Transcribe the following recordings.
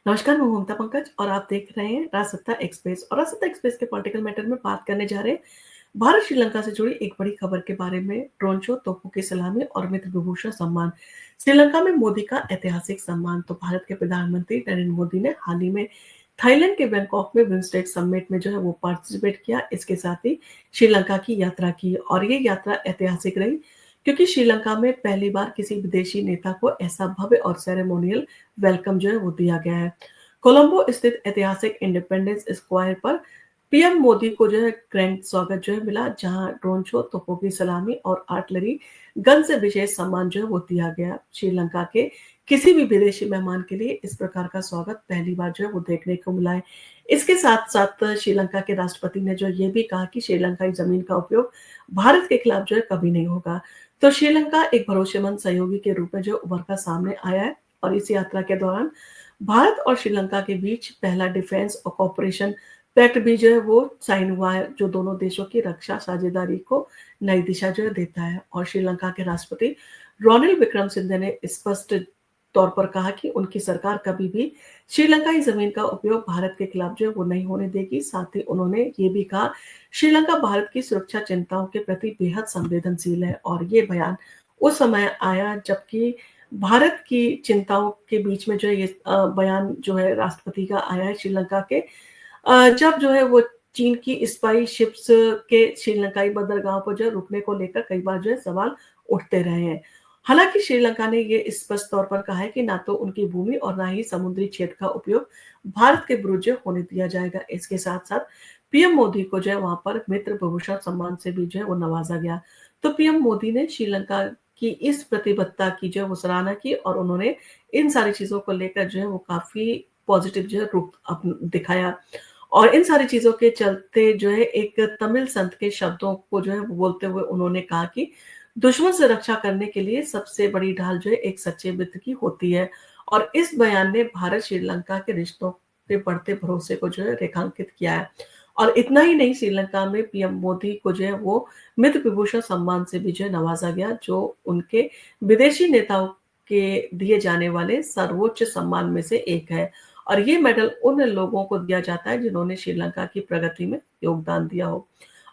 नमस्कार, मैं ममता पंकज और आप देख रहे हैं राजसत्ता एक्सप्रेस और राजसत्ता एक्सप्रेस के पॉलिटिकल मैटर में बात करने जा रहे हैं भारत श्रीलंका से जुड़ी एक बड़ी खबर के बारे में। ड्रोन शो, तोपों की सलामी और मित्र विभूषण सम्मान। श्रीलंका में मोदी का ऐतिहासिक सम्मान। तो भारत के प्रधानमंत्री नरेंद्र मोदी ने हाल ही में थाईलैंड के बैंकॉक में बिम्स्टेक समिट में वो पार्टिसिपेट किया। इसके साथ ही श्रीलंका की यात्रा की और ये यात्रा ऐतिहासिक रही क्योंकि श्रीलंका में पहली बार किसी विदेशी नेता को ऐसा भव्य और सेरेमोनियल वेलकम वो दिया गया है। कोलंबो स्थित ऐतिहासिक इंडिपेंडेंस स्क्वायर पर पीएम मोदी को ग्रैंड स्वागत मिला, जहां ड्रोन शो, तोपों की सलामी और आर्टिलरी गन से विशेष सम्मान वो दिया गया। श्रीलंका के किसी भी विदेशी मेहमान के लिए इस प्रकार का स्वागत पहली बार वो देखने को मिला है। इसके साथ साथ श्रीलंका के राष्ट्रपति ने ये भी कहा कि श्रीलंकाई जमीन का उपयोग भारत के खिलाफ कभी नहीं होगा। तो श्रीलंका एक भरोसेमंद सहयोगी के रूप में उभर कर सामने आया है और इस यात्रा के दौरान भारत और श्रीलंका के बीच पहला डिफेंस और कॉपरेशन पैक्ट भी वो साइन हुआ है, जो दोनों देशों की रक्षा साझेदारी को नई दिशा देता है। और श्रीलंका के राष्ट्रपति रोनिल विक्रमसिंघे ने स्पष्ट तौर पर कहा कि उनकी सरकार कभी भी श्रीलंकाई जमीन का उपयोग भारत के खिलाफ वो नहीं होने देगी। साथ ही उन्होंने ये भी कहा श्रीलंका भारत की सुरक्षा चिंताओं के प्रति बेहद संवेदनशील है। और ये बयान उस समय आया जबकि भारत की चिंताओं के बीच में ये बयान है राष्ट्रपति का आया है श्रीलंका के, जब वो चीन की स्पाई शिप्स के श्रीलंकाई बंदरगाह पर रुकने को लेकर कई बार सवाल उठते रहे हैं। हालांकि श्रीलंका ने ये स्पष्ट तौर पर कहा है कि ना तो उनकी भूमि और ना ही समुद्री क्षेत्र का उपयोग भारत के विरुद्ध होने दिया जाएगा। इसके साथ साथ पीएम मोदी को वहां पर मित्र विभूषण सम्मान से भी वो नवाजा गया। तो पीएम मोदी ने श्रीलंका की इस प्रतिबद्धता की वो सराहना की और उन्होंने इन सारी चीजों को लेकर वो काफी पॉजिटिव रुख दिखाया। और इन सारी चीजों के चलते एक तमिल संत के शब्दों को वो बोलते हुए उन्होंने कहा कि दुश्मन से रक्षा करने के लिए सबसे बड़ी ढाल एक सच्चे मित्र की होती है। और इस बयान ने भारत श्रीलंका के रिश्तों के बढ़ते भरोसे को रेखांकित किया है। और इतना ही नहीं, श्रीलंका में पीएम मोदी को वो मित्र विभूषण सम्मान से भी नवाजा गया, जो उनके विदेशी नेताओं के दिए जाने वाले सर्वोच्च सम्मान में से एक है। और ये मेडल उन लोगों को दिया जाता है जिन्होंने श्रीलंका की प्रगति में योगदान दिया हो।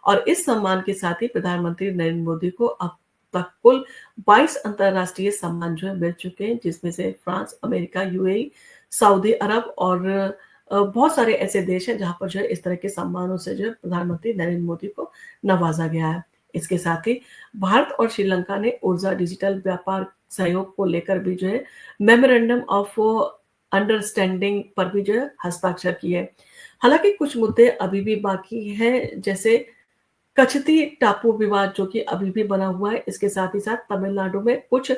और इस सम्मान के साथ ही प्रधानमंत्री नरेंद्र मोदी को अब तक कुल 22 अंतरराष्ट्रीय सम्मान मिल चुके हैं, जिसमें से फ्रांस, अमेरिका, यूएई, सऊदी अरब और बहुत सारे ऐसे देश हैं जहां पर इस तरह के सम्मानों से प्रधानमंत्री नरेंद्र मोदी को नवाजा गया है। इसके साथ ही भारत और श्रीलंका ने ऊर्जा, डिजिटल व्यापार सहयोग को लेकर भी मेमोरेंडम ऑफ अंडरस्टैंडिंग पर भी हस्ताक्षर किए। हालांकि कुछ मुद्दे अभी भी बाकी हैं, जैसे कच्छती टापू विवाद जो कि अभी भी बना हुआ है। इसके साथ ही साथ तमिलनाडु में कुछ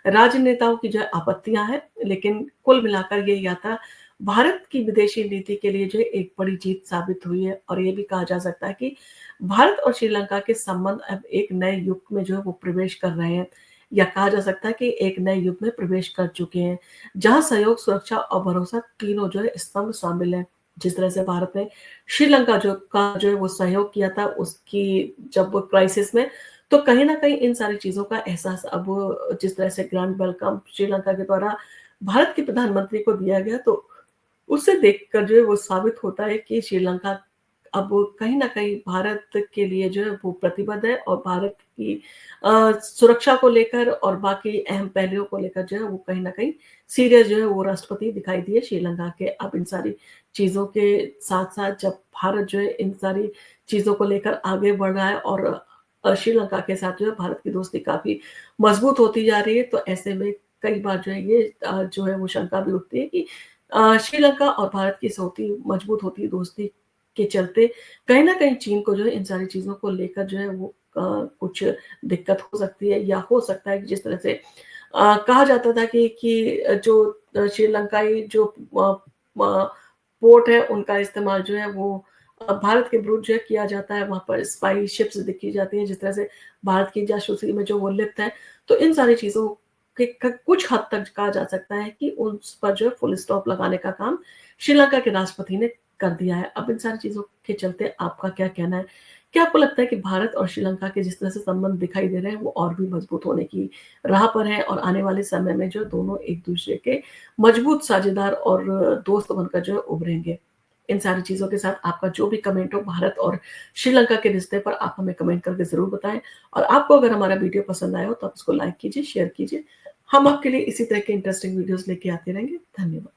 राजनेताओं की आपत्तियां हैं, लेकिन कुल मिलाकर ये यात्रा भारत की विदेशी नीति के लिए एक बड़ी जीत साबित हुई है। और ये भी कहा जा सकता है कि भारत और श्रीलंका के संबंध अब एक नए युग में वो प्रवेश कर रहे हैं, या कहा जा सकता है कि एक नए युग में प्रवेश कर चुके हैं, जहां सहयोग, सुरक्षा और भरोसा तीनों स्तंभ शामिल है। जिस तरह से भारत ने श्रीलंका का वो सहयोग किया था उसकी जब वो क्राइसिस में, तो कहीं ना कहीं इन सारी चीजों का एहसास अब जिस तरह से ग्रैंड वेलकम श्रीलंका के द्वारा भारत के प्रधानमंत्री को दिया गया, तो उससे देखकर वो साबित होता है कि श्रीलंका अब कहीं न कहीं भारत के लिए वो प्रतिबद्ध है और भारत की सुरक्षा को लेकर और बाकी अहम पहलुओं को लेकर वो कहीं न कहीं सीरियस वो राष्ट्रपति दिखाई दिए श्रीलंका के। अब इन सारी चीज़ों के साथ-साथ जब भारत इन सारी चीज़ों को लेकर आगे बढ़ रहा है और श्रीलंका के साथ भारत की दोस्ती काफ़ी मजबूत होती जा रही है, तो ऐसे में कई बार ये वो शंका भी उठती है कि श्रीलंका और भारत की मजबूत होती दोस्ती के चलते कहीं न कहीं चीन को इन सारी चीज़ों को लेकर वो कुछ दिक्कत हो सकती है, या हो सकता है कि जिस तरह से कहा जाता था कि जो श्रीलंकाई पोर्ट है उनका इस्तेमाल वो भारत के विरुद्ध किया जाता है, वहाँ पर स्पाई शिप्स देखी जाती हैं, जिस तरह से भारत की जासूसी में वो लिप्त है। तो इन सारी चीज़ों के कुछ हद तक कहा जा सकता है कि उस पर फुल स्टॉप लगाने का काम श्रीलंका के राष्ट्रपति ने कर दिया है। अब इन सारी चीज़ों के चलते आपका क्या कहना है? क्या आपको लगता है कि भारत और श्रीलंका के जिस तरह से संबंध दिखाई दे रहे हैं, वो और भी मजबूत होने की राह पर हैं और आने वाले समय में जो दोनों एक-दूसरे के मजबूत साझेदार और दोस्त बनकर जो है उभरेंगे? इन सारी चीज़ों के साथ आपका जो भी कमेंट हो भारत और श्रीलंका के रिश्ते पर आप हमें कमेंट करके ज़रूर बताएँ और आपको अगर हमारा वीडियो पसंद आया हो तो आप इसको लाइक कीजिए, शेयर कीजिए। हम आपके लिए इसी तरह के इंटरेस्टिंग वीडियोज़ लेके आते रहेंगे। धन्यवाद।